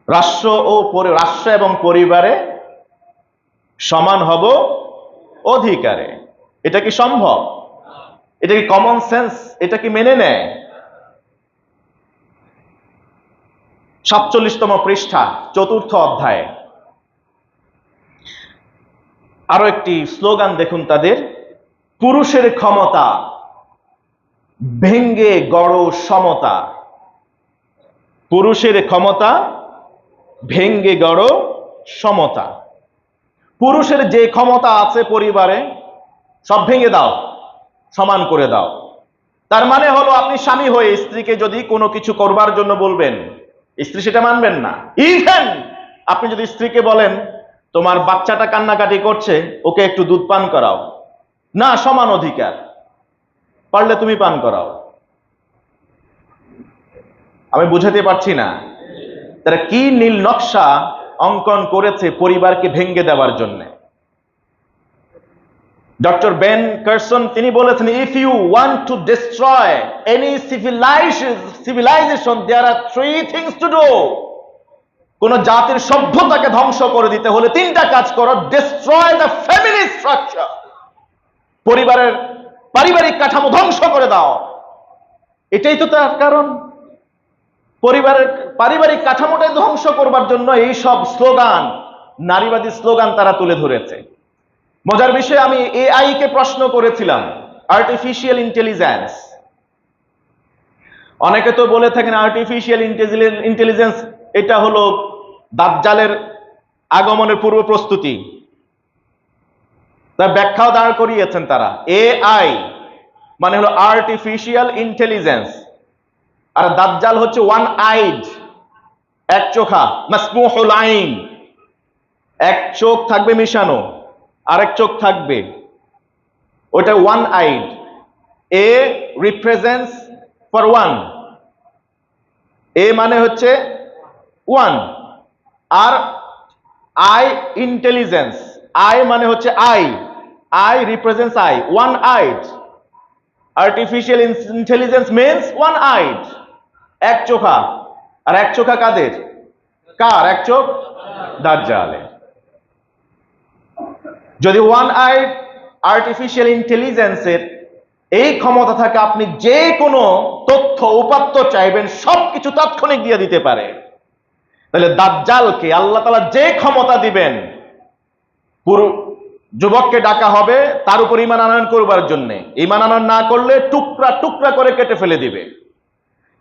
রাষ্ট্র এবং পরিবারে সমান হব অধিকারে। এটা কি সম্ভব? এটা কি কমন সেন্স? এটা কি মেনে নেয়? 47তম পৃষ্ঠা, 4র্থ অধ্যায় আরো একটি স্লোগান দেখুন তাদের, পুরুষের ক্ষমতা ভেঙ্গে গড় সমতা। পুরুষের ক্ষমতা ভেঙ্গে গড় সমতা। পুরুষের যে ক্ষমতা আছে পরিবারে সব ভেঙে দাও, সমান করে দাও। তার মানে হলো আপনি স্বামী হয়ে স্ত্রীকে যদি কোনো কিছু করবার জন্য বলবেন, স্ত্রী সেটা মানবেন না। ইভেন আপনি যদি স্ত্রীকে বলেন তোমার বাচ্চাটা কান্নাকাটি করছে, ওকে একটু দুধ পান করাও, না, সমান অধিকার, পারলে তুমি পান করাও। আমি বুঝাতে পারছি না তারা কি নীল নকশা অঙ্কন করেছে পরিবারকে ভেঙ্গে দেওয়ার জন্য। ডক্টর বেন কারসন তিনি বলেছেন, if you want to destroy any civilization there are 3 things to do. কোন জাতির সভ্যতাকে ধ্বংস করে দিতে হলে 3টা কাজ করো। ডিস্ট্রয় দ্য ফ্যামিলি স্ট্রাকচার, পরিবারের পারিবারিক কাঠামো ধ্বংস করে দাও। এটাই তো তার কারণ, পরিবারের পারিবারিক কাঠামোটাই ধ্বংস করবার জন্য এই সব স্লোগান, নারীবাদী স্লোগান তারা তুলে ধরেছে। মজার বিষয়, আমি এআই কে প্রশ্ন করেছিলাম, আর্টিফিশিয়াল ইন্টেলিজেন্স। অনেকে তো বলে থাকেন আর্টিফিশিয়াল ইন্টেলিজেন্স এটা হলো দাজ্জালের আগমনের পূর্ব প্রস্তুতি। তার ব্যাখ্যাও দাঁড় করিয়েছেন তারা। এআই মানে হলো আর্টিফিশিয়াল ইন্টেলিজেন্স, আর দাজ্জাল হচ্ছে ওয়ান আইড, এক চোখা, মাসমুহুল আইন, এক চোখ থাকবে মিশানো, আরেক চোখ থাকবে, ওটা one eyed. A represents for one, A মানে হচ্ছে ওয়ান, আর আই ইন্টেলিজেন্স, আই মানে হচ্ছে I represents I, one eyed. Artificial intelligence means one eyed, এক চোখা। আর এক চোখা কাদের? কার এক চোখ? দাজ্জালের। যদি ওয়ান আইড আর্টিফিশিয়াল ইন্টেলিজেন্সের এই ক্ষমতা থাকে, আপনি যে কোনো তথ্য উপাত্ত চাইবেন সবকিছু তাৎক্ষণিক দিয়ে দিতে পারে, তাহলে দাজ্জালকে আল্লাহ তাআলা যে ক্ষমতা দিবেন, পুরো যুবককে ডাকা হবে তার উপর ঈমান আনয়ন করবার জন্য, ঈমান আনয়ন না করলে টুকরা টুকরা করে কেটে ফেলে দিবে,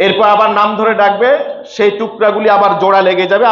এরপর আবার নাম ধরে ডাকবে, সেই টুকরাগুলি আবার জোড়া লেগে যাবে,